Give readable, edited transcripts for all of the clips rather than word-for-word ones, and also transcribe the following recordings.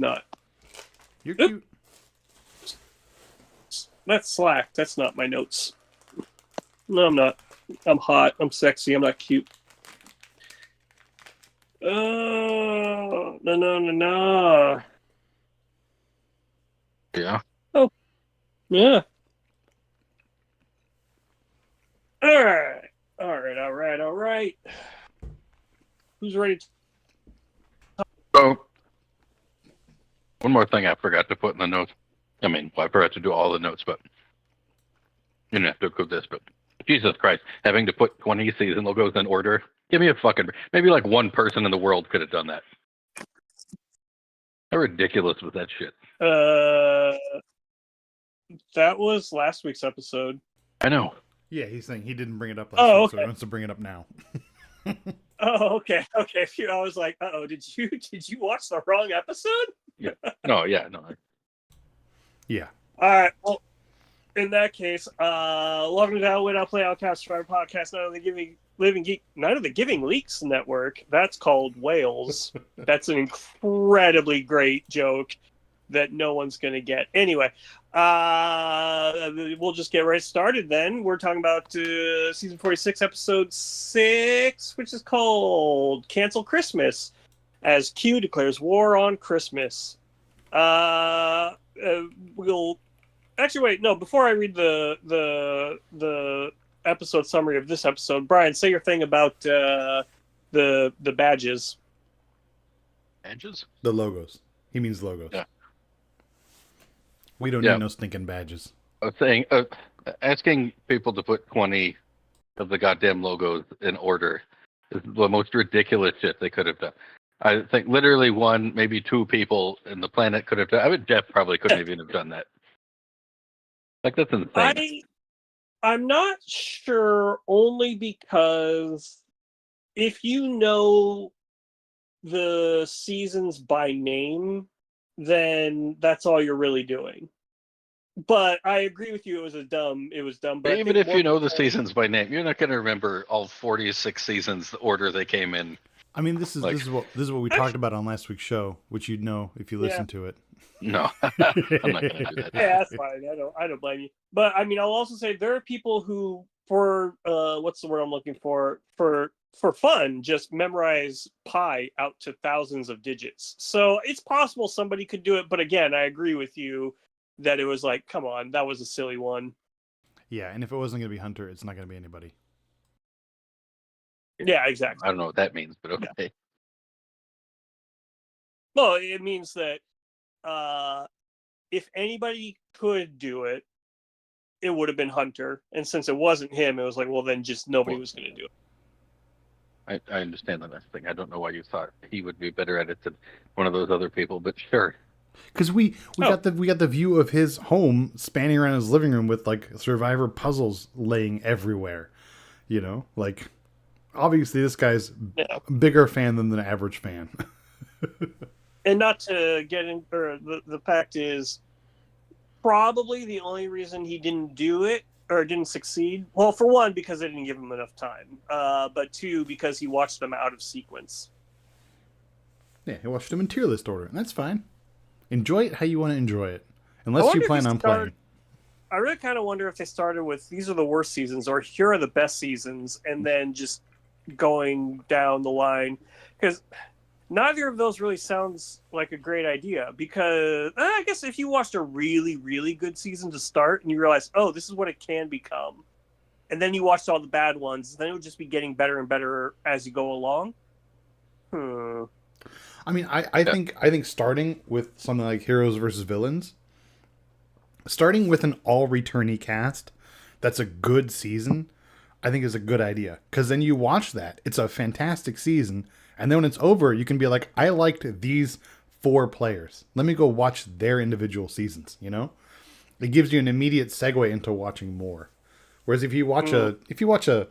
not. You're cute. That's Slack. That's not my notes. No, I'm not. I'm hot. I'm sexy. I'm not cute. Oh, no, no, no, no. Yeah. Oh, yeah. All right. All right, all right, all right. Who's ready to So, one more thing I forgot to put in the notes. I mean, well, I forgot to do all the notes, but you didn't have to include this. But Jesus Christ, having to put 20 season logos in order. Give me a fucking. Maybe like one person in the world could have done that. How ridiculous was that shit? That was last week's episode. I know. Yeah, he's saying he didn't bring it up last week, okay. so he wants to bring it up now. Oh, okay. Okay. I was like, did you watch the wrong episode? Yeah. No, yeah, no. Yeah. All right. Well, in that case, welcome to the Win Out Play Outcast Survivor Podcast, not of the Giving Leaks Network. That's called Wales. That's an incredibly great joke that no one's going to get. Anyway, we'll just get right started then. We're talking about season 46, episode 6, which is called Cancel Christmas, as Q declares war on Christmas. We'll actually wait. No, before I read the episode summary of this episode, Brian, say your thing about the badges. Badges? The logos. He means logos. Yeah. We don't need no stinking badges. I was saying, asking people to put 20 of the goddamn logos in order is the most ridiculous shit they could have done. I think literally one, maybe two people in the planet could have done. I mean, Jeff probably couldn't even have done that. Like, that's insane. I'm not sure, only because if you know the seasons by name, then that's all you're really doing. But I agree with you, it was dumb. But even if you know the seasons by name, you're not going to remember all 46 seasons, the order they came in. I mean, this is what we talked about on last week's show, which you'd know if you listened to it. No, I'm not going to do that. Yeah, that's fine. I don't blame you. But I mean, I'll also say there are people who, for what's the word I'm looking for fun, just memorize pi out to thousands of digits. So it's possible somebody could do it. But again, I agree with you that it was like, come on, that was a silly one. Yeah, and if it wasn't going to be Hunter, it's not going to be anybody. Yeah, exactly. I don't know what that means, but okay. Yeah. Well, it means that if anybody could do it, it would have been Hunter. And since it wasn't him, it was like, well, then just nobody was going to do it. I understand the next thing. I don't know why you thought he would be better at it than one of those other people, but sure. Because we got the view of his home spanning around his living room with like Survivor puzzles laying everywhere. You know, like obviously this guy's a bigger fan than the average fan. And not to get in, or the fact is, probably the only reason he didn't do it or didn't succeed, well, for one, because they didn't give him enough time, but two, because he watched them out of sequence. Yeah, he watched them in tier list order, and that's fine. Enjoy it how you want to enjoy it, unless you plan on playing. I really kind of wonder if they started with, these are the worst seasons, or here are the best seasons, and then just going down the line, because neither of those really sounds like a great idea, because I guess if you watched a really, really good season to start and you realize, oh, this is what it can become, and then you watched all the bad ones, then it would just be getting better and better as you go along. I mean, I think starting with something like Heroes versus Villains, starting with an all returnee cast that's a good season, I think is a good idea. Because then you watch that. It's a fantastic season. And then when it's over, you can be like, I liked these 4 players. Let me go watch their individual seasons, you know? It gives you an immediate segue into watching more. Whereas if you watch a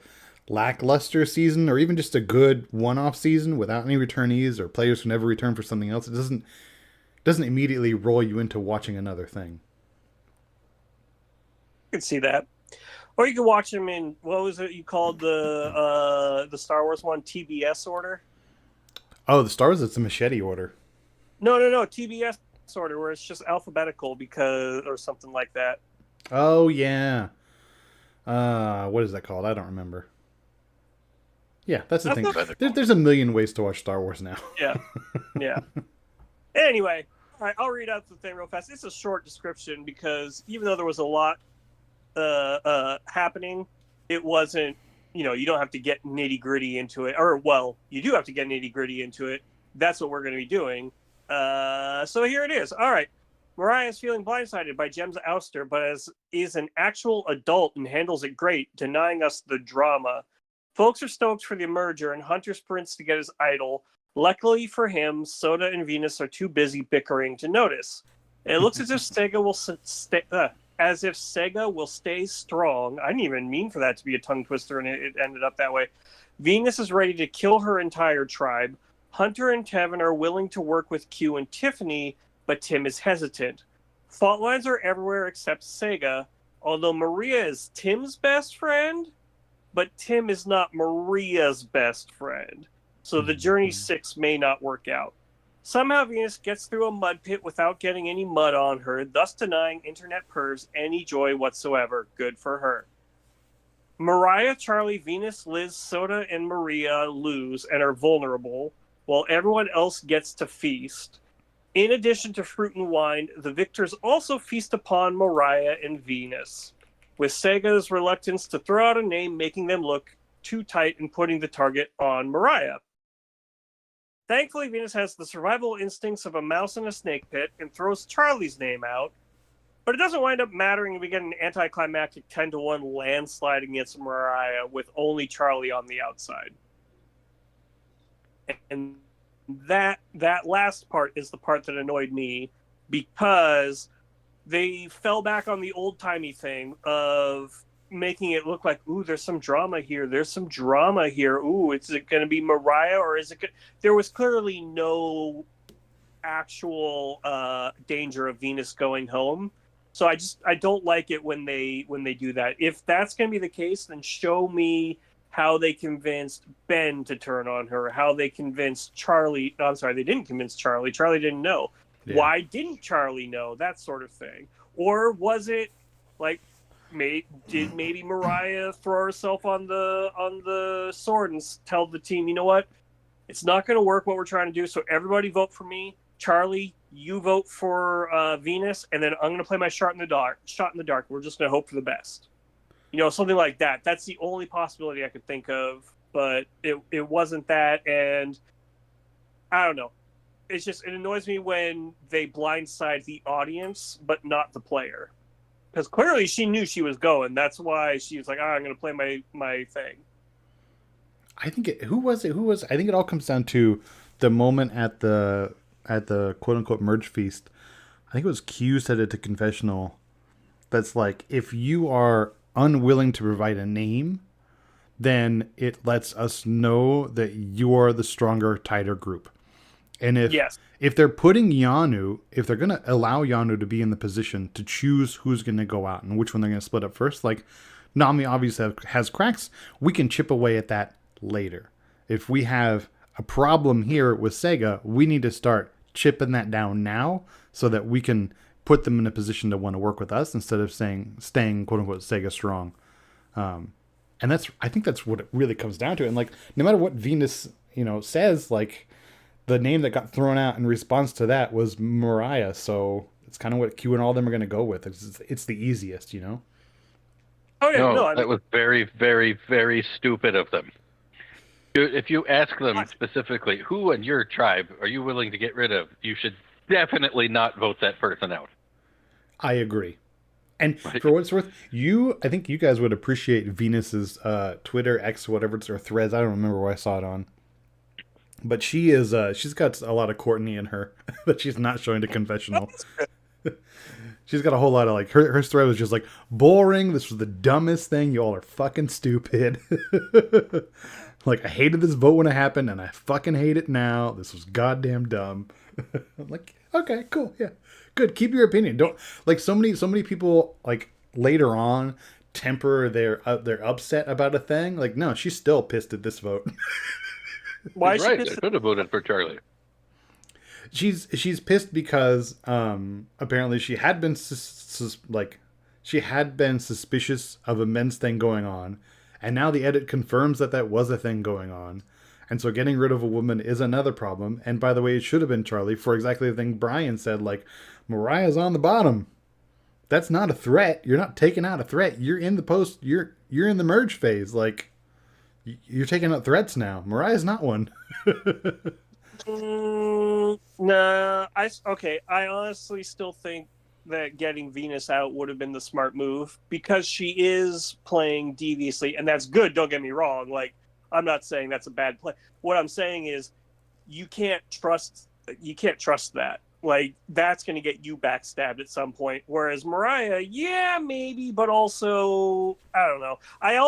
lackluster season, or even just a good one-off season without any returnees or players who never return for something else, it doesn't immediately roll you into watching another thing. I can see that. Or you could watch them in, what was it you called the Star Wars one, TBS order? Oh, the Star Wars, it's a machete order. No, TBS order where it's just alphabetical because or something like that. Oh yeah. What is that called? I don't remember. Yeah, that's the I thing. thought, There's a million ways to watch Star Wars now. yeah, yeah. Anyway, all right, I'll read out the thing real fast. It's a short description because even though there was a lot happening, it wasn't. You don't have to get nitty gritty into it, or well, you do have to get nitty gritty into it. That's what we're going to be doing. So here it is. All right. Mariah is feeling blindsided by Jem's ouster, but is an actual adult and handles it great, denying us the drama. Folks are stoked for the merger, and Hunter sprints to get his idol. Luckily for him, Soda and Venus are too busy bickering to notice. It looks as if Sega will stay strong. I didn't even mean for that to be a tongue twister, and it ended up that way. Venus is ready to kill her entire tribe. Hunter and Tevin are willing to work with Q and Tiffany, but Tim is hesitant. Fault lines are everywhere except Sega, although Maria is Tim's best friend, but Tim is not Maria's best friend. So the Journey 6 may not work out. Somehow Venus gets through a mud pit without getting any mud on her, thus denying internet pervs any joy whatsoever. Good for her. Mariah, Charlie, Venus, Liz, Soda, and Maria lose and are vulnerable, while everyone else gets to feast. In addition to fruit and wine, the victors also feast upon Mariah and Venus, with Sega's reluctance to throw out a name making them look too tight and putting the target on Mariah. Thankfully, Venus has the survival instincts of a mouse in a snake pit and throws Charlie's name out, but it doesn't wind up mattering and we get an anticlimactic 10-1 landslide against Mariah with only Charlie on the outside. And that last part is the part that annoyed me because they fell back on the old-timey thing of making it look like, ooh, there's some drama here. There's some drama here. Ooh, is it going to be Mariah or is it? There was clearly no actual danger of Venus going home. So I don't like it when they do that. If that's going to be the case, then show me how they convinced Ben to turn on her, how they convinced Charlie. No, I'm sorry, they didn't convince Charlie. Charlie didn't know. Yeah. Why didn't Charlie know? That sort of thing. Or was it like, did maybe Mariah throw herself on the sword and tell the team, you know what, it's not going to work what we're trying to do, so everybody vote for me. Charlie, you vote for Venus, and then I'm going to play my shot in the dark. We're just going to hope for the best. Something like that. That's the only possibility I could think of, but it wasn't that, and I don't know. It annoys me when they blindside the audience, but not the player. Because clearly she knew she was going. That's why she was like, I'm going to play my thing. I think who was it? I think it all comes down to the moment at the quote unquote merge feast. I think it was Q said it to confessional. That's like, if you are unwilling to provide a name, then it lets us know that you are the stronger, tighter group. And if they're putting Yanu, if they're going to allow Yanu to be in the position to choose who's going to go out and which one they're going to split up first, like Nami obviously has cracks, we can chip away at that later. If we have a problem here with Sega, we need to start chipping that down now so that we can put them in a position to want to work with us instead of staying quote unquote Sega strong. And I think that's what it really comes down to. And like, no matter what Venus, says, like, the name that got thrown out in response to that was Mariah, so it's kind of what Q and all of them are going to go with. It's the easiest, Oh yeah, no, that was very, very, very stupid of them. If you ask them specifically, who in your tribe are you willing to get rid of, you should definitely not vote that person out. I agree. And for what it's worth, I think you guys would appreciate Venus's Twitter, X, whatever it's, or Threads. I don't remember where I saw it on. But she's got a lot of Courtney in her that she's not showing to confessional. She's got a whole lot of, like, her thread was just like, boring, this was the dumbest thing, you all are fucking stupid. Like, I hated this vote when it happened, and I fucking hate it now. This was goddamn dumb. I'm like, okay, cool, yeah. Good, keep your opinion. Don't, like, so many people, like, later on temper their upset about a thing. Like, no, she's still pissed at this vote. Why right? I should have voted for Charlie. She's pissed because apparently she had been she had been suspicious of a men's thing going on, and now the edit confirms that that was a thing going on. And so getting rid of a woman is another problem. And by the way, it should have been Charlie for exactly the thing Brian said, like, Mariah's on the bottom. That's not a threat. You're not taking out a threat. You're in the post. You're in the merge phase. Like, you're taking out threats now. Mariah's not one. Nah, I honestly still think that getting Venus out would have been the smart move because she is playing deviously, and that's good. Don't get me wrong. Like, I'm not saying that's a bad play. What I'm saying is you can't trust that. Like, that's going to get you backstabbed at some point. Whereas Mariah, yeah, maybe, but also, I don't know. I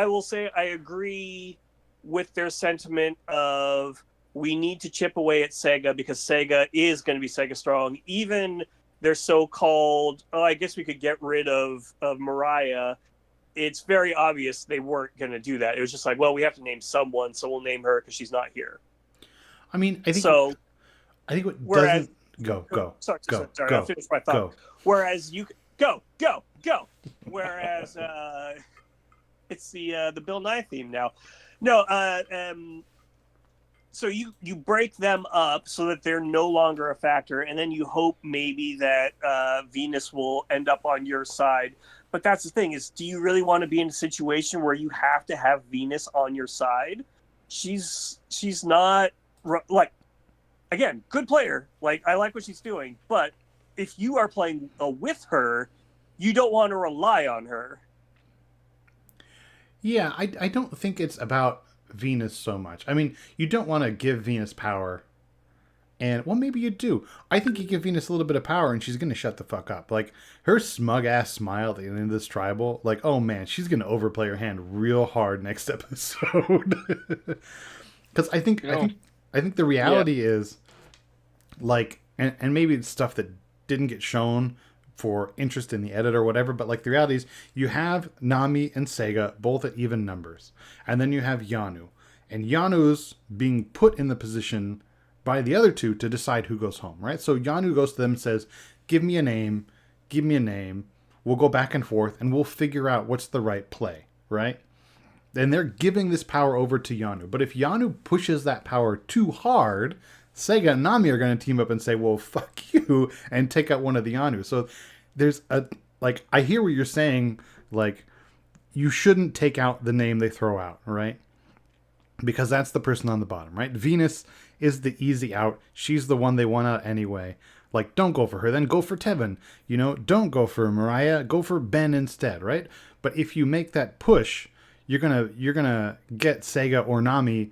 will say I agree with their sentiment of we need to chip away at Sega because Sega is going to be Sega strong. Even their so-called, I guess we could get rid of Mariah. It's very obvious they weren't going to do that. It was just like, well, we have to name someone, so we'll name her because she's not here. I mean, I think what whereas, doesn't go. Sorry, go, I'll finish my thought. Go. Whereas you go. Whereas it's the Bill Nye theme now. No, so you break them up so that they're no longer a factor, and then you hope maybe that Venus will end up on your side. But that's the thing is, do you really want to be in a situation where you have to have Venus on your side? She's not like, again, good player. Like, I like what she's doing, but if you are playing with her, you don't want to rely on her. Yeah, I don't think it's about Venus so much. I mean, you don't want to give Venus power. And, well, maybe you do. I think you give Venus a little bit of power and she's going to shut the fuck up. Like, her smug-ass smile at the end of this tribal, like, oh, man, she's going to overplay her hand real hard next episode. Because I think the reality is, like, and maybe it's stuff that didn't get shown for interest in the edit or whatever, but, like, the reality is you have Nami and Sega both at even numbers. And then you have Yanu. And Yanu's being put in the position by the other two to decide who goes home, right? So Yanu goes to them and says, give me a name. We'll go back and forth and we'll figure out what's the right play, right? And they're giving this power over to Yanu. But if Yanu pushes that power too hard, Sega and Nami are going to team up and say, well, fuck you, and take out one of the Yanu. So there's like, I hear what you're saying, like, you shouldn't take out the name they throw out, right? Because that's the person on the bottom, right? Venus is the easy out. She's the one they want out anyway. Like, don't go for her, then go for Tevin. You know, don't go for Mariah, go for Ben instead, right? But if you make that push, you're gonna get Sega or Nami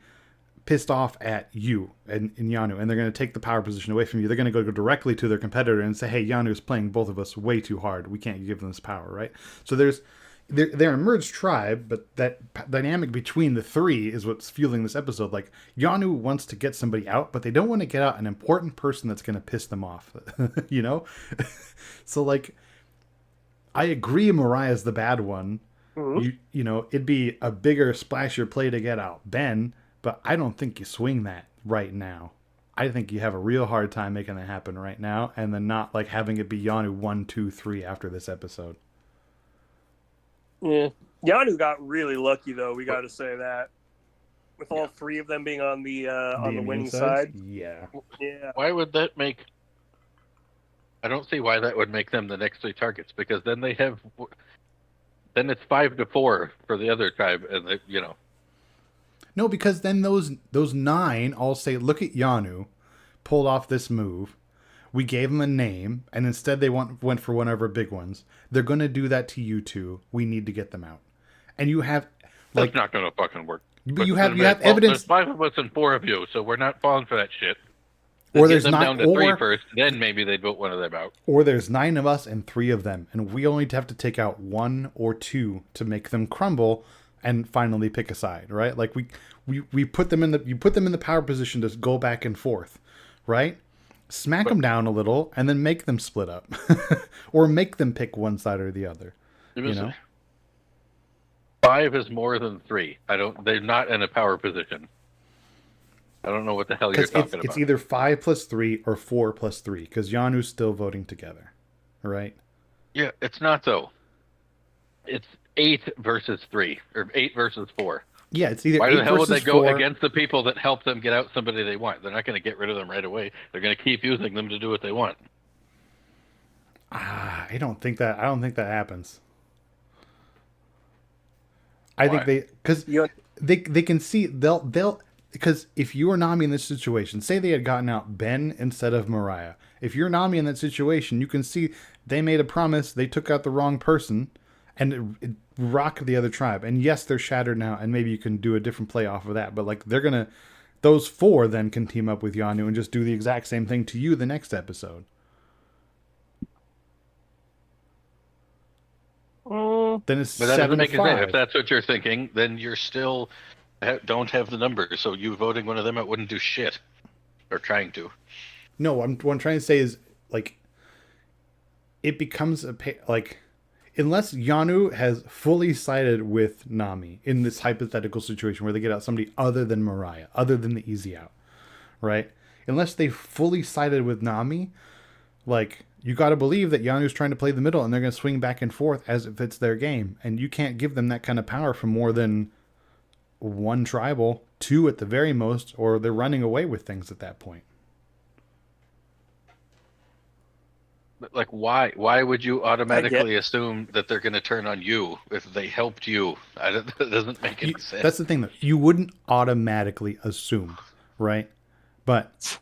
pissed off at you and Yanu, and they're gonna take the power position away from you. They're gonna go directly to their competitor and say, hey, Yanu's playing both of us way too hard. We can't give them this power, right? So they're a merged tribe, but that dynamic between the three is what's fueling this episode. Like, Yanu wants to get somebody out, but they don't want to get out an important person that's going to piss them off, you know? So, like, I agree Mariah's the bad one. Mm-hmm. You know, it'd be a bigger, splashier play to get out Ben, but I don't think you swing that right now. I think you have a real hard time making that happen right now, and then not, like, having it be Yanu 1, 2, 3 after this episode. Yeah, Yanu got really lucky though. We got to say that, with all three of them being on the winning side. Yeah. Why would that make? I don't see why that would make them the next three targets, because then they have, then it's 5-4 for the other tribe, and they, you know. No, because then those 9 all say, look at Yanu, pulled off this move. We gave them a name, and instead they went for one of our big ones. They're going to do that to you two. We need to get them out. And you have, like, that's not going to fucking work. But you have evidence. There's 5 of us and 4 of you, so we're not falling for that shit. Or there's them 9 down to 3 first, then maybe they'd vote one of them out. Or there's 9 of us and 3 of them, and we only have to take out 1 or 2 to make them crumble and finally pick a side, right? Like, we put them in the power position to go back and forth, right? Smack them down a little and then make them split up. Or make them pick one side or the other. You know? 5 is more than 3. They're not in a power position. I don't know what the hell you're Because talking it's about. either 5 plus 3 or 4 plus 3. Because Yanu's still voting together, right? Yeah, it's not though. It's 8 versus 3 or 8 versus 4. Yeah, it's either Why the 8 hell would they versus go 4. against the people that help them get out somebody they want? They're not going to get rid of them right away. They're going to keep using them to do what they want. I don't think that happens. I think Why? because You they can see they'll because if you were Nami in this situation, say they had gotten out Ben instead of Mariah. If you're Nami in that situation, you can see they made a promise, they took out the wrong person, and it rocked the other tribe. And yes, they're shattered now, and maybe you can do a different play off of that. But like those 4 then can team up with Yanu and just do the exact same thing to you the next episode. Then it's But that 7 doesn't to make any sense. 5. If that's what you're thinking, then you're still don't have the numbers. So you voting one of them, it wouldn't do shit. Or trying to. No, what I'm trying to say is like it becomes like unless Yanu has fully sided with Nami in this hypothetical situation where they get out somebody other than Mariah, other than the easy out, right? Unless they fully sided with Nami, like you got to believe that Yanu's trying to play the middle and they're going to swing back and forth as if it's their game, and you can't give them that kind of power for more than 1 tribal, 2 at the very most, or they're running away with things at that point. But like, why would you automatically assume that they're going to turn on you if they helped you? That doesn't make any sense. That's the thing, though. You wouldn't automatically assume, right? But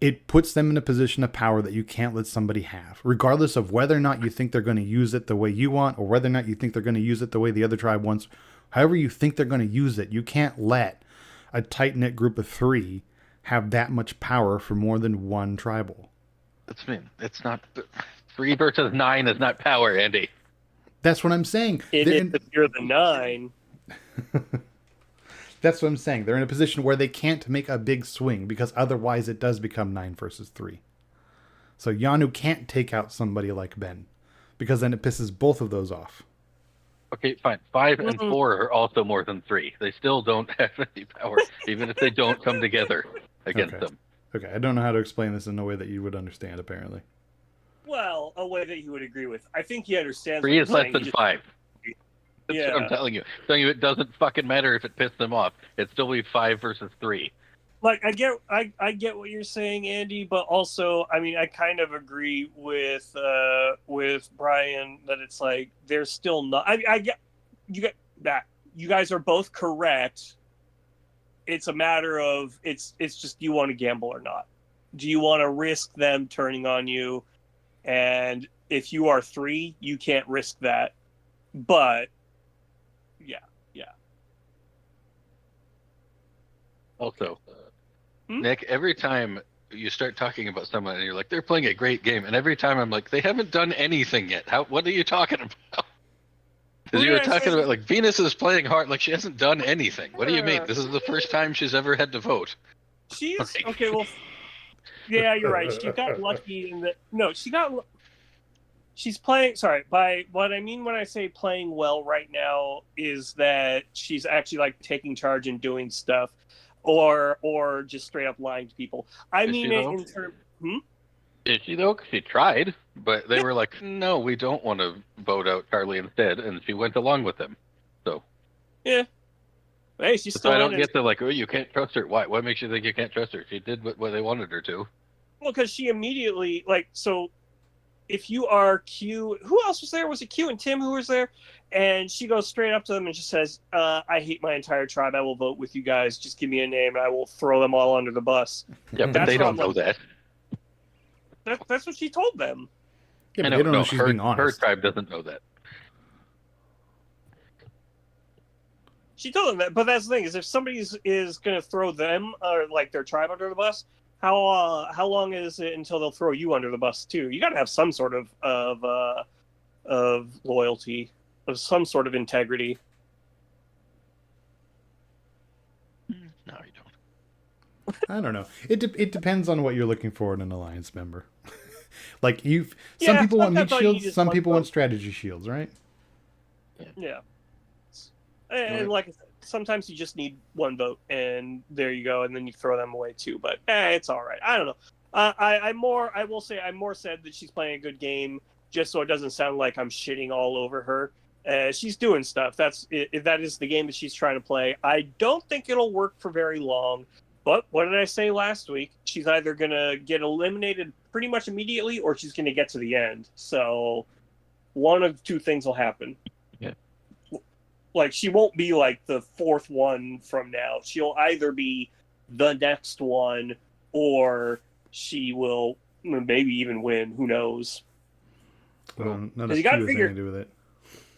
it puts them in a position of power that you can't let somebody have, regardless of whether or not you think they're going to use it the way you want, or whether or not you think they're going to use it the way the other tribe wants. However you think they're going to use it, you can't let a tight-knit group of 3 have that much power for more than 1 tribal. It's not 3 versus 9 is not power, Andy. That's what I'm saying. if you're the 9. That's what I'm saying. They're in a position where they can't make a big swing because otherwise it does become 9 versus 3. So Yanu can't take out somebody like Ben because then it pisses both of those off. Okay, fine. 5 and 4 are also more than 3. They still don't have any power, even if they don't come together against them. Okay, I don't know how to explain this in a way that you would understand, apparently. Well, a way that you would agree with. I think he understands. 3 is less than 5. That's Yeah. what I'm telling you. It doesn't fucking matter if it pissed them off. It'd still be 5 versus 3. Like I get what you're saying, Andy, but also I mean I kind of agree with Brian that it's like there's still not. I get that you guys are both correct. It's a matter of it's just do you want to gamble or not? Do you want to risk them turning on you? And if you are 3, you can't risk that. But yeah. Also, Nick, every time you start talking about someone and you're like, they're playing a great game, and every time I'm like, they haven't done anything yet. What are you talking about? Because you were talking about like Venus is playing hard, like she hasn't done anything. What do you mean? This is the first time she's ever had to vote. She is okay. Well, yeah, you're right. She got lucky in that. No, she's playing. Sorry, by what I mean when I say playing well right now is that she's actually like taking charge and doing stuff, or just straight up lying to people. I mean it in terms. Did she though? 'Cause she tried, but they were like, "No, we don't want to vote out Charlie instead," and she went along with them. So yeah, hey, she's so still. I don't get the like, "Oh, you can't trust her." Why? What makes you think you can't trust her? She did what they wanted her to. Well, because she immediately like so. If you are Q, who else was there? Was it Q and Tim who was there? And she goes straight up to them and just says, "I hate my entire tribe. I will vote with you guys. Just give me a name, and I will throw them all under the bus." Yeah, but they don't know that. That's what she told them. Yeah, but they don't know she's being honest. Her tribe doesn't know that. She told them that, but that's the thing is, if somebody is going to throw them or like their tribe under the bus, how long is it until they'll throw you under the bus too? You got to have some sort of loyalty, of some sort of integrity. No, you don't. I don't know. It depends on what you're looking for in an alliance member. Like some people want meat shields, some people want strategy shields, right? Yeah. And like I said, sometimes you just need one vote, and there you go, and then you throw them away too. But it's all right. I don't know. I will say I'm more sad that she's playing a good game, just so it doesn't sound like I'm shitting all over her. She's doing stuff. That is the game that she's trying to play. I don't think it'll work for very long. But what did I say last week? She's either gonna get eliminated pretty much immediately, or she's gonna get to the end. So one of two things will happen. Yeah. Like, she won't be like the fourth one from now. She'll either be the next one, or she will maybe even win. Who knows? Well, none 'Cause of you gotta Q has figure- anything to do with it.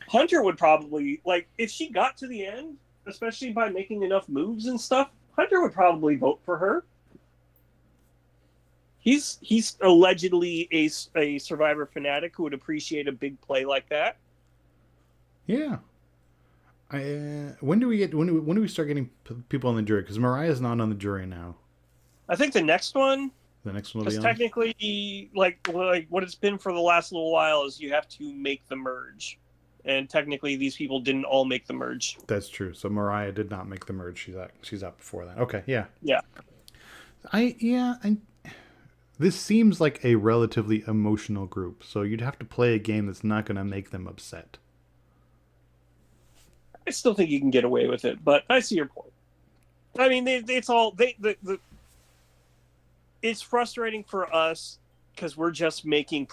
Hunter would probably, like, if she got to the end, especially by making enough moves and stuff, Hunter would probably vote for her. He's allegedly a Survivor fanatic who would appreciate a big play like that. Yeah. When do we start getting people on the jury? Because Mariah's not on the jury now. I think the next one, The next one will because be on. technically, like what it's been for the last little while is you have to make the merge, and technically these people didn't all make the merge. That's true. So Mariah did not make the merge. She's out before that. Okay, yeah. Yeah. This seems like a relatively emotional group, so you'd have to play a game that's not going to make them upset. I still think you can get away with it, but I see your point. I mean, it's frustrating for us because we're just making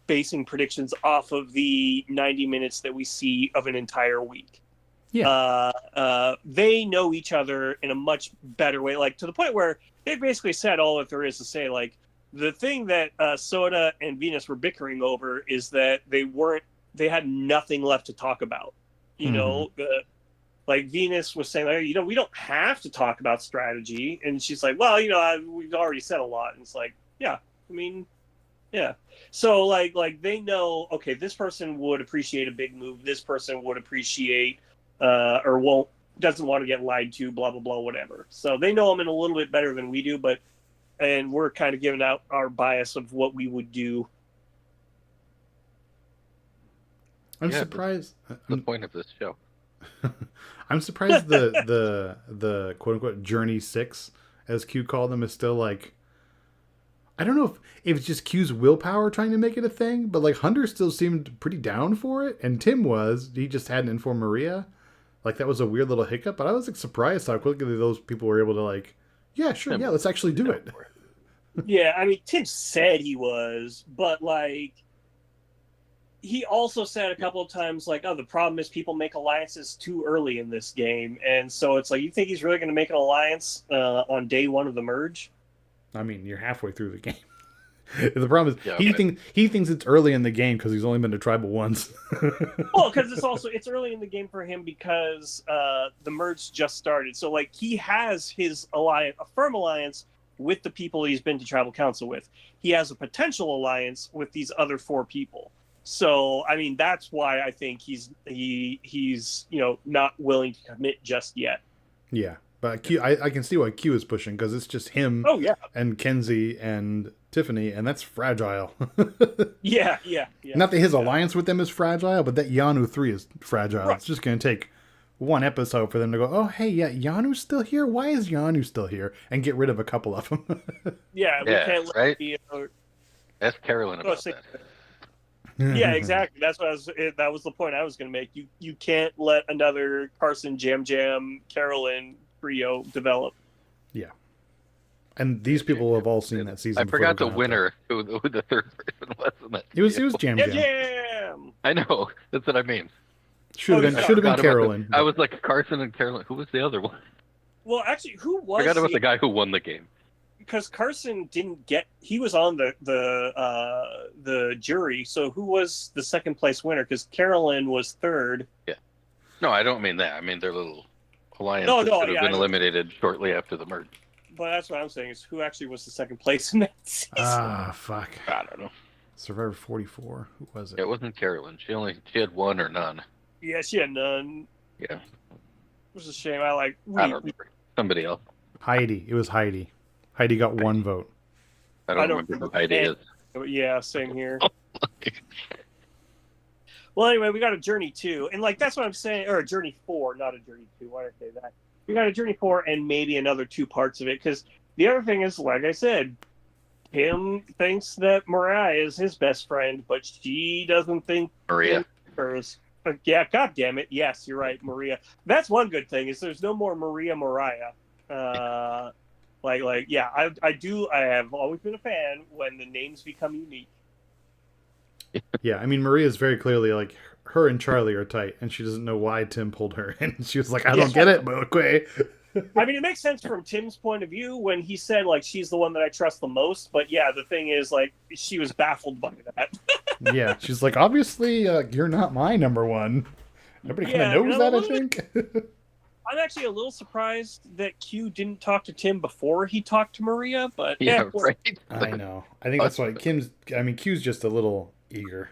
basing predictions off of the 90 minutes that we see of an entire week. Yeah. They know each other in a much better way, like to the point where they basically said all that there is to say. Like, the thing that Soda and Venus were bickering over is that they had nothing left to talk about. You know, like Venus was saying, like, we don't have to talk about strategy, and she's like, well, we've already said a lot, and it's like, yeah, I mean, yeah. So like they know, okay, this person would appreciate a big move, this person would appreciate or doesn't want to get lied to, blah blah blah, whatever. So they know them in a little bit better than we do, and we're kind of giving out our bias of what we would do. I'm surprised. The point of this show. I'm surprised the quote unquote Journey 6, as Q called them, is still like, I don't know if it's just Q's willpower trying to make it a thing, but like Hunter still seemed pretty down for it, and Tim he just hadn't informed Maria. Like, that was a weird little hiccup, but I was like surprised how quickly those people were able to like, yeah, sure, yeah, let's actually do it. Yeah, I mean, Tim said he was, but like, he also said a couple of times, like, oh, the problem is people make alliances too early in this game. And so it's like, you think he's really going to make an alliance on day one of the merge? I mean, you're halfway through the game. The problem is he thinks it's early in the game because he's only been to tribal once. Well, because it's early in the game for him because the merge just started. So like, he has his alliance, a firm alliance with the people he's been to tribal council with. He has a potential alliance with these other 4 people. So, I mean, that's why I think he's not willing to commit just yet. Yeah, but Q, I can see why Q is pushing, because it's just him. Oh yeah, and Kenzie and Tiffany, and that's fragile. yeah. Not that his alliance with them is fragile, but that Yanu 3 is fragile. Right. It's just going to take one episode for them to go, oh, hey, yeah, Yanu's still here? Why is Yanu still here? And get rid of a couple of them. Yeah, we can't let right? the... Ask Carolyn about that. Yeah, exactly. That was the point I was going to make. You can't let another Carson Jam Carolyn trio develop. Yeah. And these people have all seen that season. I forgot the winner, who the third person was in that. It was Jam. I know. That's what I mean. Should have been Carolyn. I was like, Carson and Carolyn. Who was the other one? Well, actually, who was? I forgot about the guy who won the game. Because Carson he was on the jury, so who was the second place winner? Because Carolyn was third. Yeah. No, I don't mean that. I mean their little alliance should have been eliminated shortly after the merge. But that's what I'm saying, is who actually was the second place in that season? Ah, fuck. I don't know. Survivor 44. Who was it? It wasn't Carolyn. She had one or none. Yeah, she had none. Yeah. It was a shame. I don't remember. Somebody else. Heidi. It was Heidi. Heidi got one vote. I don't remember who Heidi is. Yeah, same here. Well, anyway, we got a Journey 2, and like that's what I'm saying, or a Journey 4, not a Journey 2. Why did I say that? We got a Journey 4 and maybe another 2 parts of it, because the other thing is, like I said, Tim thinks that Mariah is his best friend, but she doesn't think Maria. hers. Yeah, God damn it. Yes, you're right, Maria. That's one good thing is there's no more Maria Mariah. Yeah, I have always been a fan when the names become unique. Yeah, I mean, Maria's very clearly like her and Charlie are tight, and she doesn't know why Tim pulled her in. She was like, I don't get it, but okay. I mean, it makes sense from Tim's point of view when he said, like, she's the one that I trust the most. But yeah, the thing is, like, she was baffled by that. Yeah, she's like, obviously, you're not my number one. Everybody kind of knows that, I think. I'm actually a little surprised that Q didn't talk to Tim before he talked to Maria, but Yeah, right. I know. I think that's why Q's just a little eager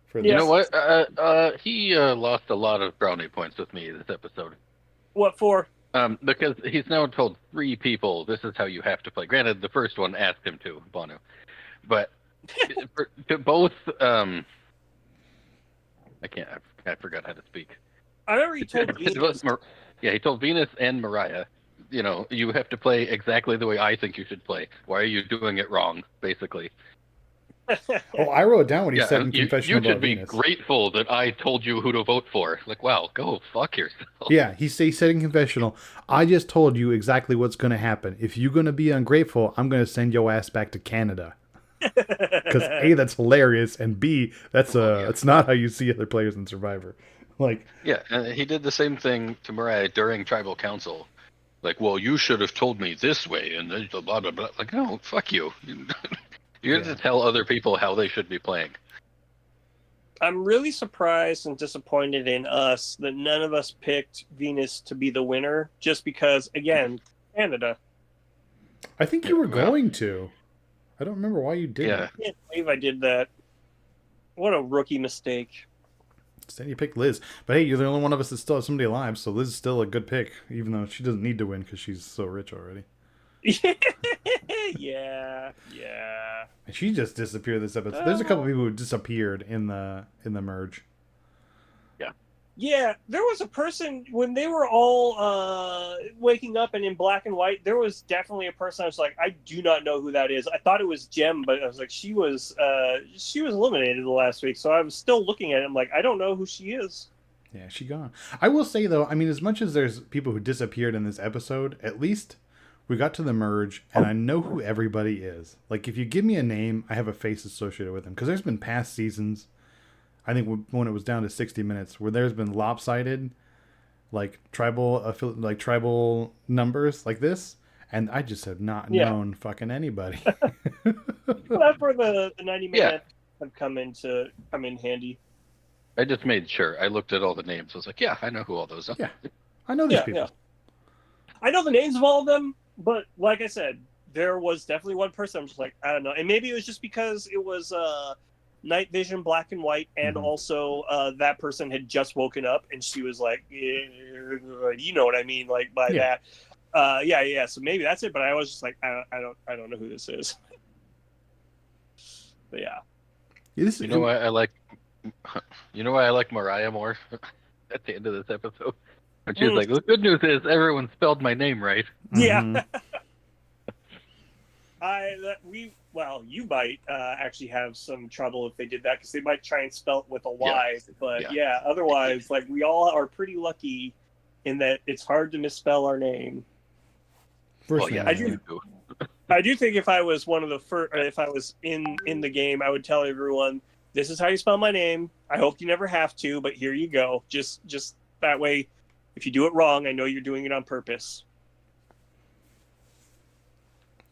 for this. You know what? He lost a lot of brownie points with me this episode. What for? Because he's now told 3 people this is how you have to play. Granted, the first one asked him to, Bonu. But to both, I forgot how to speak. I remember he told Venus. He told Venus and Mariah, you know, you have to play exactly the way I think you should play. Why are you doing it wrong, basically? Oh, I wrote down what he said in confession about You should be grateful that I told you who to vote for. Like, wow, go fuck yourself. Yeah, he said in confessional, I just told you exactly what's going to happen. If you're going to be ungrateful, I'm going to send your ass back to Canada. Because A, that's hilarious, and B, that's not how you see other players in Survivor. Like, yeah, and he did the same thing to Mariah during Tribal Council. Like, well, you should have told me this way, and then blah blah blah. Like, no, fuck you. You have to tell other people how they should be playing. I'm really surprised and disappointed in us that none of us picked Venus to be the winner, just because, again, Canada. I think you were going to. I don't remember why you didn't. Yeah. I can't believe I did that. What a rookie mistake. Instead, you picked Liz. But hey, you're the only one of us that still has somebody alive, so Liz is still a good pick, even though she doesn't need to win because she's so rich already. yeah. And she just disappeared this episode. There's a couple people who disappeared in the merge. Yeah, there was a person when they were all waking up and in black and white. There was definitely a person I was like, I do not know who that is. I thought it was Jem, but I was like, she was eliminated the last week, so I was still looking at it. I'm like, I don't know who she is. Yeah, she gone. I will say though, I mean, as much as there's people who disappeared in this episode, at least we got to the merge, and I know who everybody is. Like, if you give me a name, I have a face associated with them. Because there's been past seasons, I think when it was down to 60 minutes, where there's been lopsided, tribal numbers like this, and I just have not known fucking anybody. That's where the 90 minutes have come in handy. I just made sure. I looked at all the names. I was like, yeah, I know who all those are. Yeah, I know these people. Yeah. I know the names of all of them, but like I said, there was definitely one person I'm just like, I don't know. And maybe it was just because it was night vision, black and white, and also that person had just woken up, and she was like, you know what I mean, like by that. So maybe that's it. But I was just like, I don't know who this is. But yeah. You know why I like Mariah more at the end of this episode? And she was like, the good news is everyone spelled my name right. Yeah. You might actually have some trouble if they did that, because they might try and spell it with a Y. But otherwise, like, we all are pretty lucky in that it's hard to misspell our name. I do think if I was one of the first, if I was in the game, I would tell everyone, this is how you spell my name. I hope you never have to, but here you go. Just that way, if you do it wrong, I know you're doing it on purpose.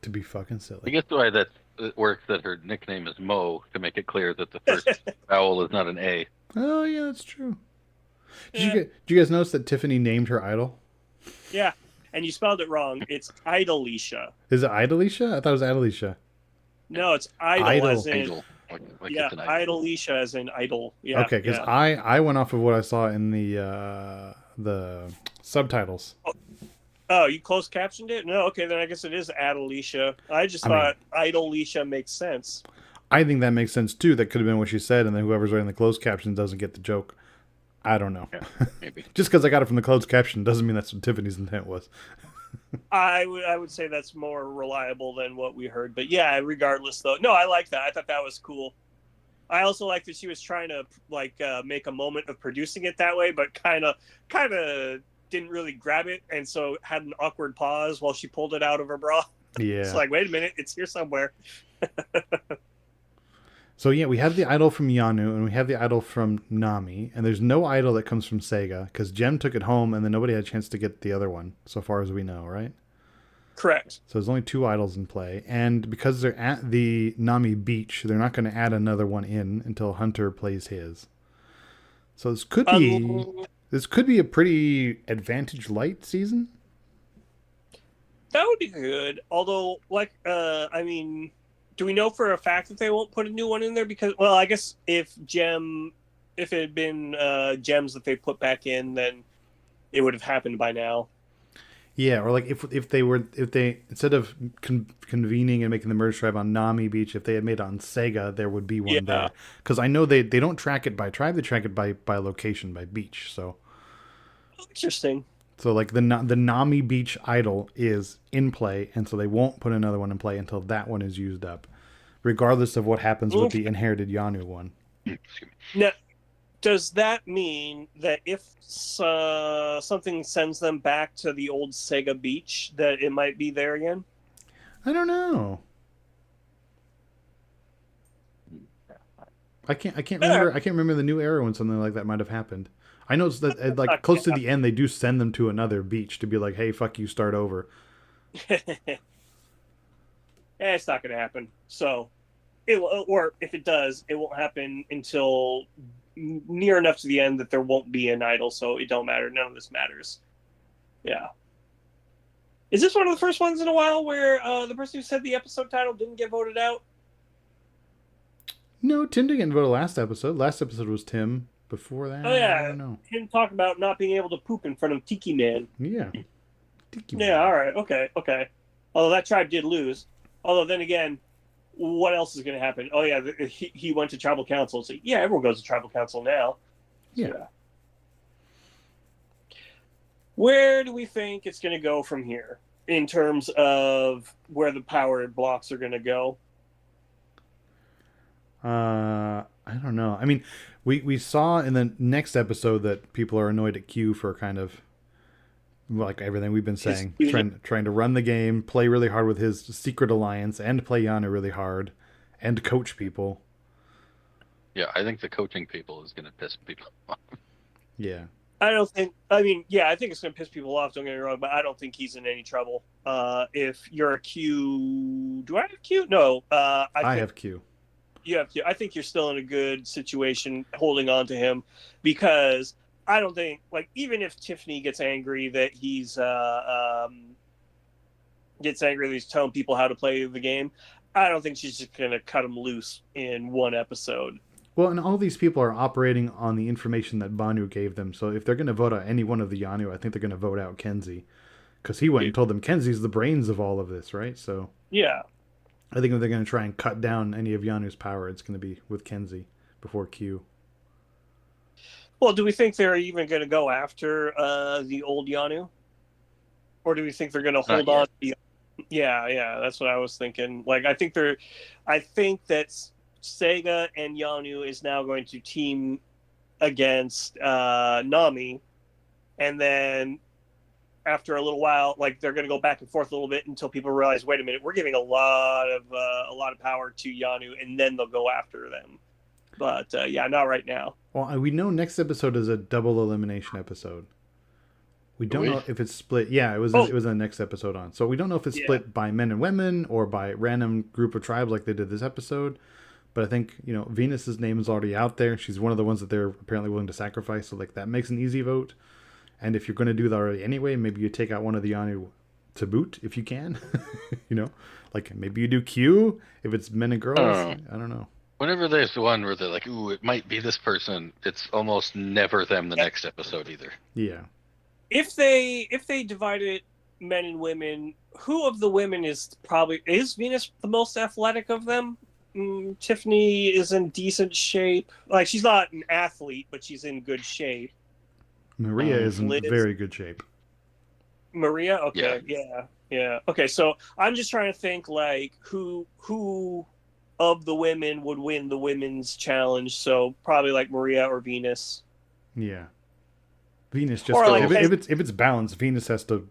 To be fucking silly. I guess the way that it works that her nickname is Mo, to make it clear that the first vowel is not an A. Oh yeah, that's true. Did you guys notice that Tiffany named her idol? Yeah, and you spelled it wrong. It's Idolicia. Is it Idolicia? I thought it was Idolicia. No, it's idol. As in idol. Like Idolicia as in idol. Yeah. Okay, because I went off of what I saw in the subtitles. Oh, you closed captioned it? No, okay, then I guess it is Adelicia. I just thought Idolicia makes sense. I think that makes sense too. That could have been what she said, and then whoever's writing the closed caption doesn't get the joke. I don't know. Yeah, maybe. Just because I got it from the closed caption doesn't mean that's what Tiffany's intent was. I would say that's more reliable than what we heard. But yeah, regardless though, no, I like that. I thought that was cool. I also like that she was trying to make a moment of producing it that way, but kind of didn't really grab it, and so had an awkward pause while she pulled it out of her bra. Yeah. It's like, wait a minute, it's here somewhere. So yeah, we have the idol from Yanu, and we have the idol from Nami, and there's no idol that comes from Sega, because Gem took it home, and then nobody had a chance to get the other one, so far as we know, right? Correct. So there's only 2 idols in play, and because they're at the Nami beach, they're not going to add another one in until Hunter plays his. So this could be a pretty advantage light season. That would be good. Although, I mean, do we know for a fact that they won't put a new one in there? Because, well, I guess if it had been gems that they put back in, then it would have happened by now. Yeah, or like if they instead of convening and making the merge tribe on Nami Beach, if they had made it on Sega, there would be one there. Because I know they don't track it by tribe; they track it by location, by beach. So interesting. So like the Nami Beach idol is in play, and so they won't put another one in play until that one is used up, regardless of what happens with the inherited Yanu one. Now, does that mean that if something sends them back to the old Sega Beach, that it might be there again? I don't know. I can't remember. I can't remember the new era when something like that might have happened. I know it's that like close to the end, they do send them to another beach to be like, "Hey, fuck you, start over." It's not going to happen. So, or if it does, it won't happen until near enough to the end that there won't be an idol. So it don't matter. None of this matters. Yeah. Is this one of the first ones in a while where the person who said the episode title didn't get voted out? No, Tim didn't get voted last episode. Last episode was Tim. Before that, oh yeah, I don't know. Him talking about not being able to poop in front of Tiki Man. Yeah. Tiki Man. Yeah, all right, okay. Although that tribe did lose. Although then again, what else is going to happen? Oh yeah, he went to tribal council. So yeah, everyone goes to tribal council now. Yeah. So, where do we think it's going to go from here in terms of where the power blocks are going to go? I don't know. I mean, we saw in the next episode that people are annoyed at Q for kind of like everything we've been saying, trying to run the game, play really hard with his secret alliance, and play Yana really hard, and coach people. Yeah, I think the coaching people is going to piss people off. Yeah. I don't think. I mean, yeah, I think it's going to piss people off. Don't get me wrong, but I don't think he's in any trouble. If you're a Q, do I have Q? No, I have Q. You have Q. I think you're still in a good situation holding on to him, because I don't think, like, even if Tiffany gets angry that he's telling people how to play the game, I don't think she's just going to cut him loose in one episode. Well, and all these people are operating on the information that Banu gave them. So if they're going to vote out any one of the Yanu, I think they're going to vote out Kenzie, because he went and told them Kenzie's the brains of all of this, right? So yeah. I think if they're going to try and cut down any of Yanu's power, it's going to be with Kenzie before Q. Well, do we think they're even going to go after the old Yanu? Or do we think they're going to hold on? Yeah, that's what I was thinking. Like, I think that Sega and Yanu is now going to team against Nami, and then after a little while, like, they're going to go back and forth a little bit until people realize, wait a minute, we're giving a lot of power to Yanu, and then they'll go after them. But yeah, not right now. Well, we know next episode is a double elimination episode. We don't know if it's split. Yeah, it was the next episode on. So we don't know if it's split by men and women or by random group of tribes like they did this episode. But I think, Venus's name is already out there. She's one of the ones that they're apparently willing to sacrifice. So like that makes an easy vote. And if you're going to do that already anyway, maybe you take out one of the Yanu to boot if you can. Like maybe you do Q if it's men and girls. I don't know. Whenever there's one where they're like, ooh, it might be this person, it's almost never them the next episode either. Yeah. If they divided men and women, who of the women is Venus the most athletic of them? Tiffany is in decent shape. Like, she's not an athlete, but she's in good shape. Maria is in Liz, very good shape. Maria, okay, yeah. Okay, so I'm just trying to think like who of the women would win the women's challenge. So probably like Maria or Venus. Yeah. Venus just Or like if it's balanced, Venus has to,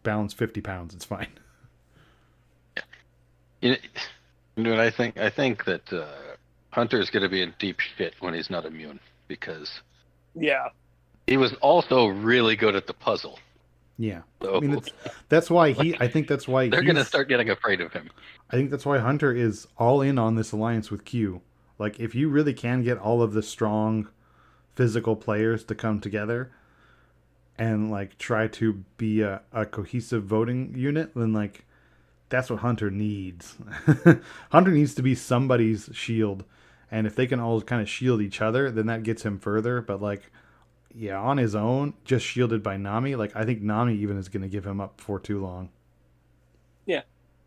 balance 50 pounds. It's fine. You know what I think? I think that Hunter's going to be in deep shit when he's not immune because yeah. he was also really good at the puzzle. Yeah. So, I mean, that's why I think that's why they're going to start getting afraid of him. I think that's why Hunter is all in on this alliance with Q. Like, if you really can get all of the strong physical players to come together and, like, try to be a cohesive voting unit, then, like, that's what Hunter needs. Hunter needs to be somebody's shield. And if they can all kind of shield each other, then that gets him further. But, like, yeah, on his own, just shielded by Nami, like, I think Nami even is going to give him up before too long. Yeah.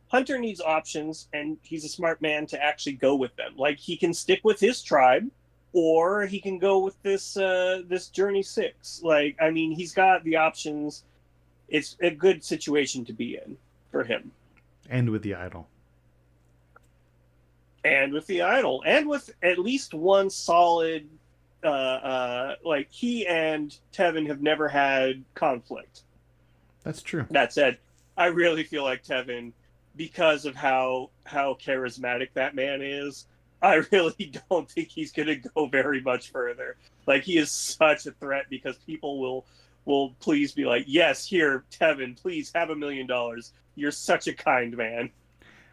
Hunter needs options, and he's a smart man to actually go with them. Like, he can stick with his tribe, or he can go with this Journey 6. Like, I mean, he's got the options. It's a good situation to be in for him. And with the idol. And with the idol. And with at least one solid... like, he and Tevin have never had conflict. That's true. That said, I really feel like Tevin, because of how charismatic that man is, I really don't think he's going to go very much further. Like, he is such a threat because people will please be like, yes, here, Tevin, please have $1 million. You're such a kind man.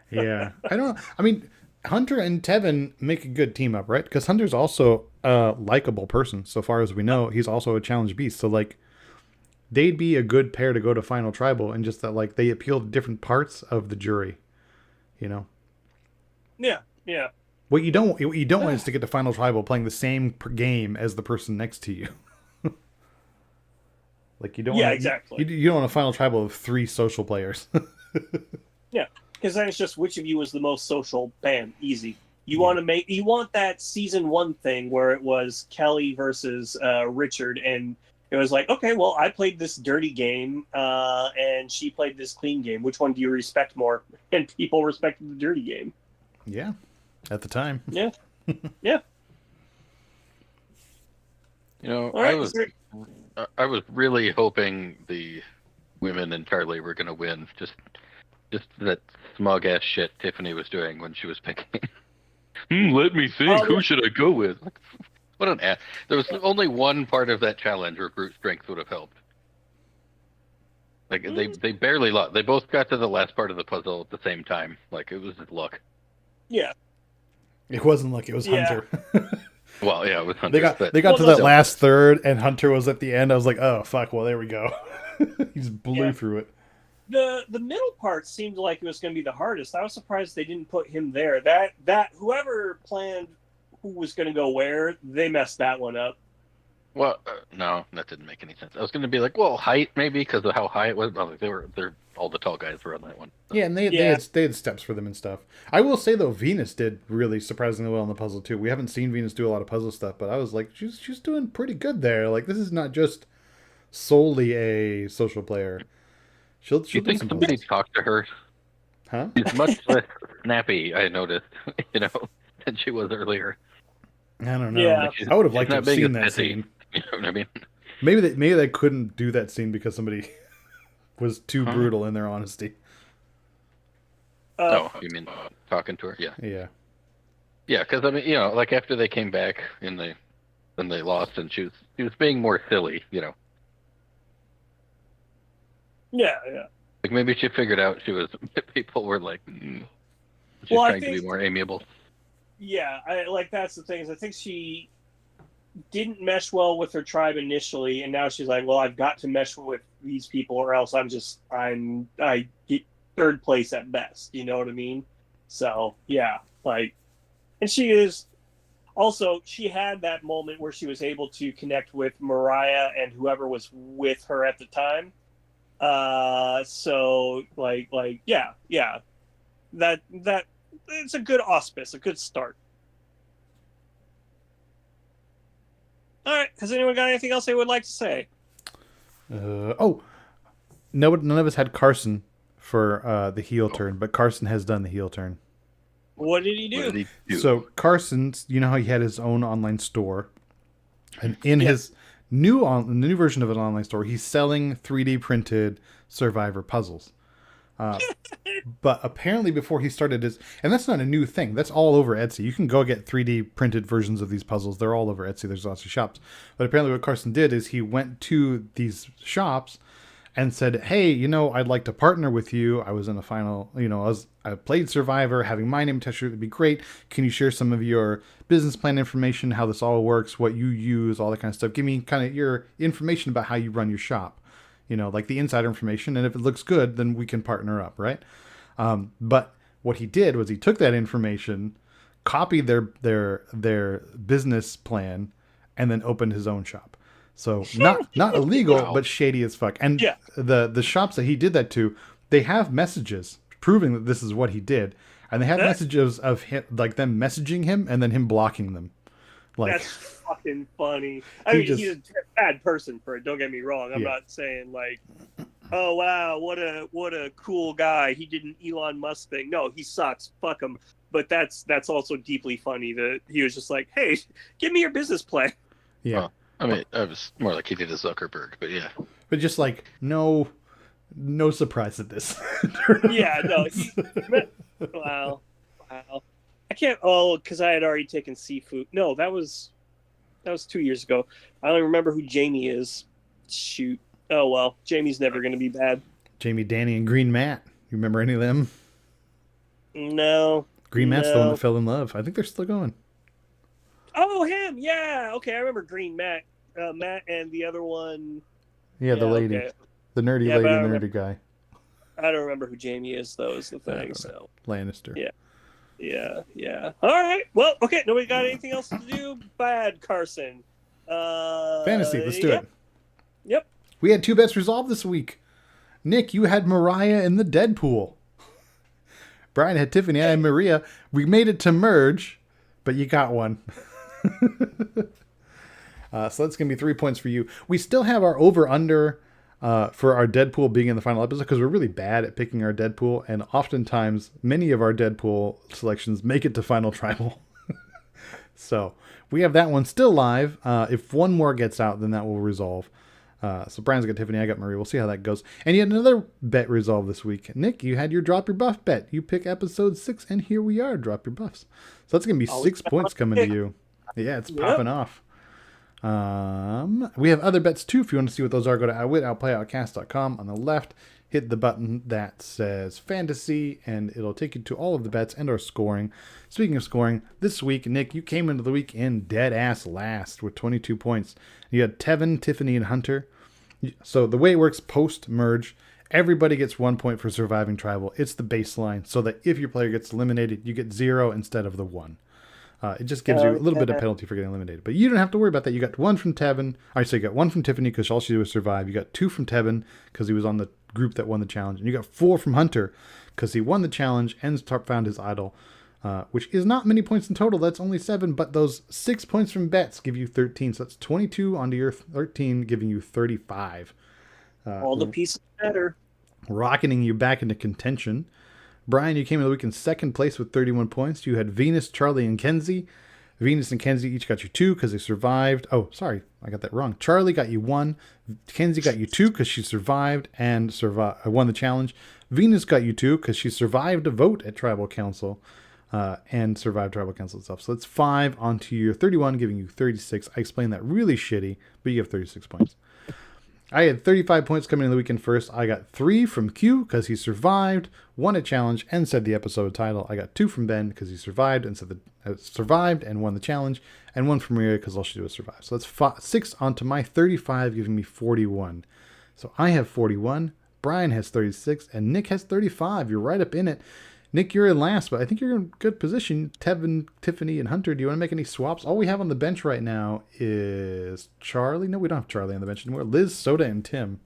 Yeah. I mean, Hunter and Tevin make a good team up, right? Because Hunter's also a likable person. So far as we know, he's also a challenge beast. So, like, they'd be a good pair to go to Final Tribal, and just that, like, they appeal to different parts of the jury, Yeah. What you don't want is to get to Final Tribal playing the same game as the person next to you. Like, you don't. Yeah, want exactly. You don't want a Final Tribal of 3 social players. Yeah, because then it's just which of you is the most social. Bam, easy. You want that season 1 thing where it was Kelly versus Richard, and it was like, okay, well, I played this dirty game, and she played this clean game. Which one do you respect more? And people respected the dirty game. Yeah, at the time. Yeah, yeah. I was really hoping the women and Charlie were going to win. Just that smug ass shit Tiffany was doing when she was picking. Let me think. Who should I go with? What an ass. There was only one part of that challenge where brute strength would have helped. Like, they barely lost. They both got to the last part of the puzzle at the same time. Like, it was just luck. Yeah. It wasn't like it was Hunter. Well, yeah, it was Hunter. They got to that last third, and Hunter was at the end. I was like, oh, fuck, well, there we go. He just blew through it. The middle part seemed like it was going to be the hardest. I was surprised they didn't put him there. That whoever planned who was going to go where, they messed that one up. Well, no, that didn't make any sense. I was going to be like, well, height maybe because of how high it was. But like they're all the tall guys were on that one. So. Yeah, and they had steps for them and stuff. I will say though, Venus did really surprisingly well in the puzzle too. We haven't seen Venus do a lot of puzzle stuff, but I was like, she's doing pretty good there. Like, this is not just solely a social player. She'll you think somebody talked to her? Huh? She's much less snappy, I noticed, than she was earlier. I don't know. Yeah. Like, I would have liked to have seen that scene. You know what I mean? Maybe they couldn't do that scene because somebody was too brutal in their honesty. Oh, you mean talking to her? Yeah. Yeah. Yeah, because I mean, like after they came back when they lost, and she was being more silly, Yeah. Like maybe she figured out people were like, she's trying to be more amiable. Yeah, that's the thing is I think she didn't mesh well with her tribe initially, and now she's like, well, I've got to mesh with these people, or else I get 3rd place at best. You know what I mean? So yeah, like, and she is also, she had that moment where she was able to connect with Mariah and whoever was with her at the time. So like yeah, that it's a good auspice, a good start. All right. Has anyone got anything else they would like to say? No, none of us had Carson for the heel turn, but Carson has done the heel turn. What did he do? What did he do? So Carson's, you know how he had his own online store, and in his the new version of an online store, he's selling 3D printed Survivor puzzles. But apparently, before he started his, and that's not a new thing. That's all over Etsy. You can go get 3D printed versions of these puzzles. They're all over Etsy. There's lots of shops. But apparently, what Carson did is he went to these shops and said, "Hey, I'd like to partner with you. I was in a final, I played Survivor. Having my name attached to it would be great. Can you share some of your business plan information, how this all works, what you use, all that kind of stuff? Give me kind of your information about how you run your shop, like the insider information. And if it looks good, then we can partner up, right?" But what he did was he took that information, copied their business plan, and then opened his own shop. So not illegal, Wow. but shady as fuck. And Yeah. the shops that he did that to, they have messages proving that this is what he did, and they have messages of him, like them messaging him and then him blocking them. Like, That's fucking funny. I He mean, just- he's a bad person for it. Don't get me wrong. I'm Yeah. not saying like, oh wow, what a cool guy. He did an Elon Musk thing. No, he sucks. Fuck him. But that's also deeply funny that he was just like, hey, give me your business plan. yeah, I mean, I was more like he did a Zuckerberg, but yeah. but just like no surprise at this. Yeah, no. Wow. I can't. Oh, because I had already taken seafood. No, that was 2 years ago. I don't remember who Jamie is. Shoot. Oh well, Jamie's never going to be bad. Jamie, Danny, and Green Matt. You remember any of them? No. Green Matt's the one No. that fell in love. I think they're still going. Oh, him. Yeah. Okay, I remember Green Matt. Matt and the other one. Yeah, the lady, okay. the nerdy Yeah, lady, but I nerdy remember- guy, I don't remember who Jamie is, though, is the I don't thing. know. So, Lannister. yeah. All right. Well, okay. Nobody got anything else to do? Bad, Carson. Fantasy. Let's do yep. it. Yep. We had 2 bets resolved this week. Nick, you had Mariah in the Deadpool. Brian had Tiffany. I had Maria. We made it to merge, but you got one. So that's going to be 3 points for you. We still have our over-under for our Deadpool being in the final episode because we're really bad at picking our Deadpool, and oftentimes many of our Deadpool selections make it to Final Tribal. So we have that one still live. If one more gets out, then that will resolve. So Brian's got Tiffany, I got Marie. We'll see how that goes. And you had another bet resolved this week. Nick, you had your Drop Your Buff bet. You pick episode 6, and here we are, Drop Your Buffs. So that's going to be Always 6 points coming to you. Yeah, it's Yep. popping off. We have other bets too. If you want to see what those are, go to outplayoutcast.com. On the left, hit the button that says fantasy, and it'll take you to all of the bets and our scoring. Speaking of scoring, this week, Nick, you came into the week in dead ass last with 22 points. You had Tevin, Tiffany, and Hunter. So the way it works post merge, everybody gets 1 point for surviving tribal. It's the baseline, so that if your player gets eliminated, you get 0 instead of the 1. It just gives you a little bit of penalty for getting eliminated. But you don't have to worry about that. You got 1 from Tevin. So you got 1 from Tiffany because all she did was survive. You got 2 from Tevin because he was on the group that won the challenge. And you got 4 from Hunter because he won the challenge and found his idol, which is not many points in total. That's only 7. But those 6 points from bets give you 13. So that's 22 onto your 13, giving you 35. All the pieces better. Rocketing you back into contention. Brian, you came in the week in second place with 31 points. You had Venus, Charlie, and Kenzie. Venus and Kenzie each got you 2 because they survived. Oh, sorry, I got that wrong. Charlie got you 1. Kenzie got you 2 because she survived and won the challenge. Venus got you 2 because she survived a vote at Tribal Council and survived Tribal Council itself. So that's 5 onto your 31, giving you 36. I explained that really shitty, but you have 36 points. I had 35 points coming in the weekend first. I got 3 from Q because he survived, won a challenge, and said the episode title. I got 2 from Ben because he survived and said survived and won the challenge, and 1 from Maria because all she did was survive. So that's 6 onto my 35, giving me 41. So I have 41, Brian has 36, and Nick has 35. You're right up in it. Nick, you're in last, but I think you're in good position. Tevin, Tiffany, and Hunter, do you want to make any swaps? All we have on the bench right now is Charlie. No, we don't have Charlie on the bench anymore. Liz, Soda, and Tim.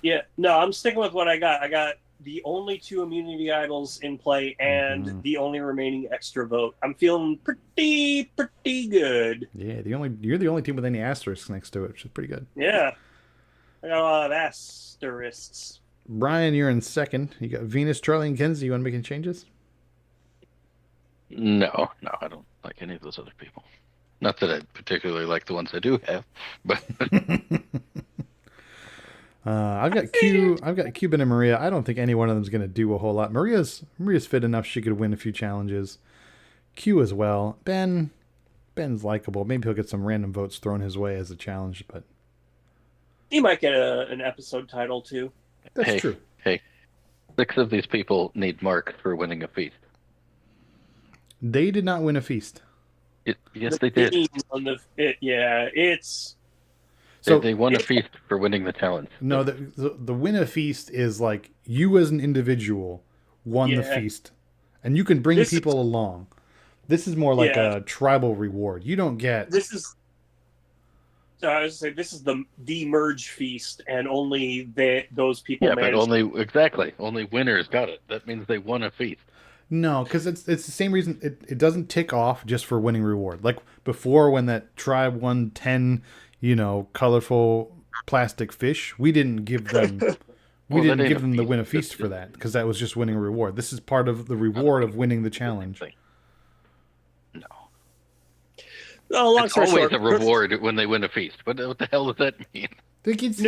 Yeah. No, I'm sticking with what I got. I got the only 2 immunity idols in play and Mhm. the only remaining extra vote. I'm feeling pretty good. Yeah, you're the only team with any asterisks next to it, which is pretty good. Yeah, I got a lot of asterisks. Brian, you're in second. You got Venus, Charlie, and Kenzie. You want to make any changes? No, I don't like any of those other people. Not that I particularly like the ones I do have, but I've got Cuban and Maria. I don't think any one of them is going to do a whole lot. Maria's fit enough; she could win a few challenges. Q as well. Ben's likable. Maybe he'll get some random votes thrown his way as a challenge, but He might get an episode title too. that's true. Hey, 6 of these people need marks for winning a feast. They did not win a feast. Yes, they did. It's So They won a feast for winning the challenge. no, the win a feast is like you as an individual won the Yeah. feast, and you can bring This people along. This is more like a tribal reward. You don't get. this is. I was gonna say this is the merge feast, and only those people. Yeah, but only winners got it. That means they won a feast. No, because it's the same reason it doesn't tick off just for winning reward. Like before, when that tribe won 10, colorful plastic fish, we didn't give them the win a feast for that because that was just winning a reward. This is part of the reward of winning the challenge. No, Oh, long it's story always short, a reward when they win a feast. What the hell does that mean? This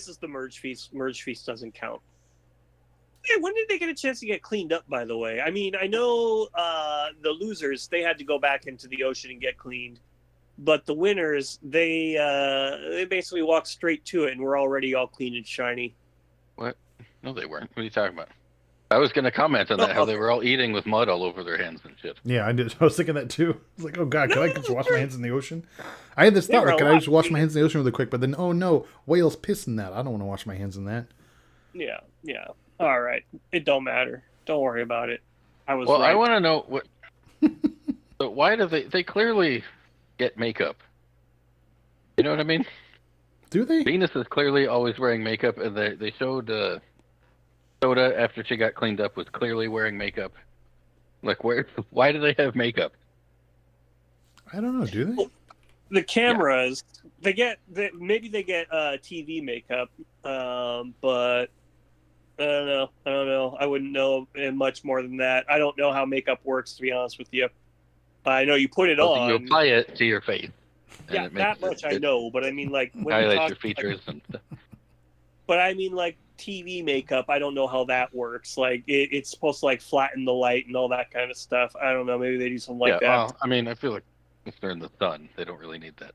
is the merge feast. Merge feast doesn't count. Yeah, when did they get a chance to get cleaned up, by the way? I mean, I know the losers, they had to go back into the ocean and get cleaned. But the winners, they basically walked straight to it and were already all clean and shiny. What? No, they weren't. What are you talking about? I was going to comment on that, how they were all eating with mud all over their hands and shit. Yeah, I did. I was thinking that too. I was like, oh god, can I just wash my hands in the ocean? I had this They thought, were like, can I alive. just wash my hands in the ocean really quick? But then, oh no, whales piss in that. I don't want to wash my hands in that. Yeah. All right. It don't matter. Don't worry about it. I was Well, right. I want to know what. So why do they clearly get makeup? You know what I mean? Do they? Venus is clearly always wearing makeup, and they showed Soda after she got cleaned up was clearly wearing makeup. Like, why do they have makeup? I don't know. Do they? The cameras, maybe they get TV makeup, but I don't know. I wouldn't know much more than that. I don't know how makeup works, to be honest with you. I know you put it on. You apply it to your face. Yeah, that much I know. But I mean, like, when you highlight talk, your features and stuff. But I mean, like, TV makeup, I don't know how that works. Like, it's supposed to, like, flatten the light and all that kind of stuff. I don't know. Maybe they do something like that. Well, I mean, I feel like if they're in the sun, they don't really need that.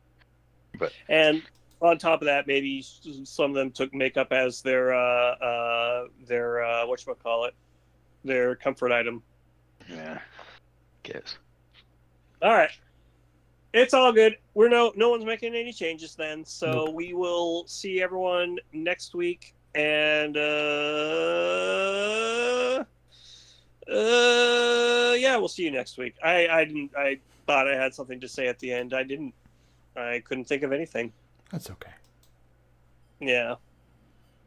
But And on top of that, maybe some of them took makeup as their whatchamacallit, their comfort item. yeah, guess. All right. It's all good. No one's making any changes then. So Nope. we will see everyone next week. And yeah, we'll see you next week. I thought I had something to say at the end. I didn't. I couldn't think of anything. That's okay. Yeah.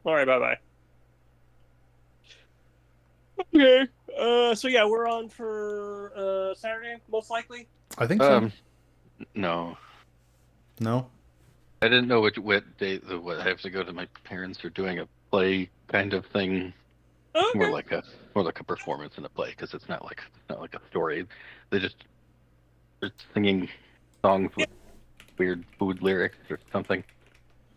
All right. Bye-bye. Okay. So yeah, we're on for Saturday, most likely. I think so. No, No. I didn't know what day. I have to go to my parents are doing a play kind of thing. Okay. More like a performance in a play because it's not like a story. They're singing songs with weird food lyrics or something.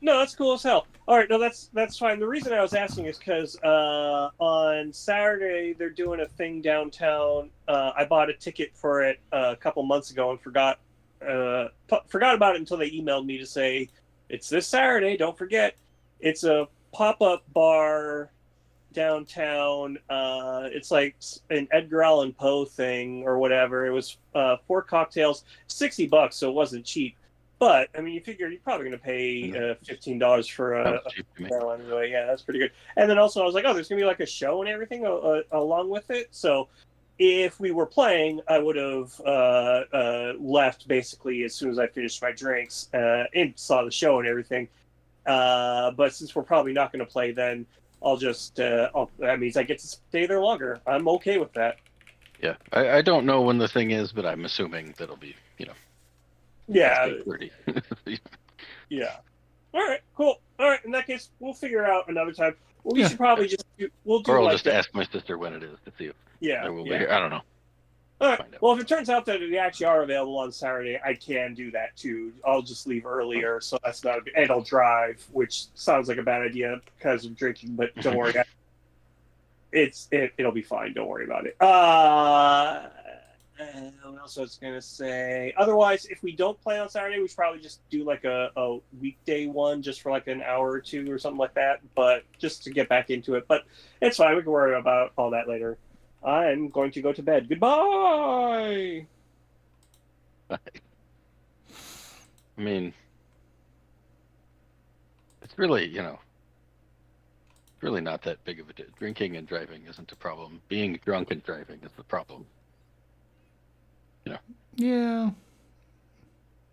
No, that's cool as hell. All right, no, that's fine. The reason I was asking is because on Saturday they're doing a thing downtown. I bought a ticket for it a couple months ago and forgot about it until they emailed me to say it's this Saturday. Don't forget. It's a pop-up bar downtown. It's like an Edgar Allan Poe thing or whatever. It was 4 cocktails, $60, so it wasn't cheap. But I mean, you figure you're probably going to pay $15 for a cocktail anyway. Yeah, that's pretty good. And then also I was like, oh, there's going to be like a show and everything along with it. So if we were playing, I would have left basically as soon as I finished my drinks and saw the show and everything. But since we're probably not going to play, then I'll just that means I get to stay there longer. I'm okay with that. Yeah, I don't know when the thing is, but I'm assuming that'll be, Yeah, 30. yeah. All right, cool. All right, in that case, we'll figure out another time. Well, we Yeah. should probably we'll do Or I'll like just ask my sister when it is to see if yeah, there will be yeah. here. I don't know. All right. Find out. Well, if it turns out that they actually are available on Saturday, I can do that too. I'll just leave earlier, so that's not. And I'll drive, which sounds like a bad idea because of drinking. But don't worry, it'll be fine. Don't worry about it. What else I was gonna say? Otherwise, if we don't play on Saturday, we should probably just do like a weekday one, just for like an hour or two or something like that. But just to get back into it. But it's fine. We can worry about all that later. I'm going to go to bed. Goodbye. I mean, it's really, really not that big of a deal. Drinking and driving isn't a problem. Being drunk and driving is the problem. Yeah.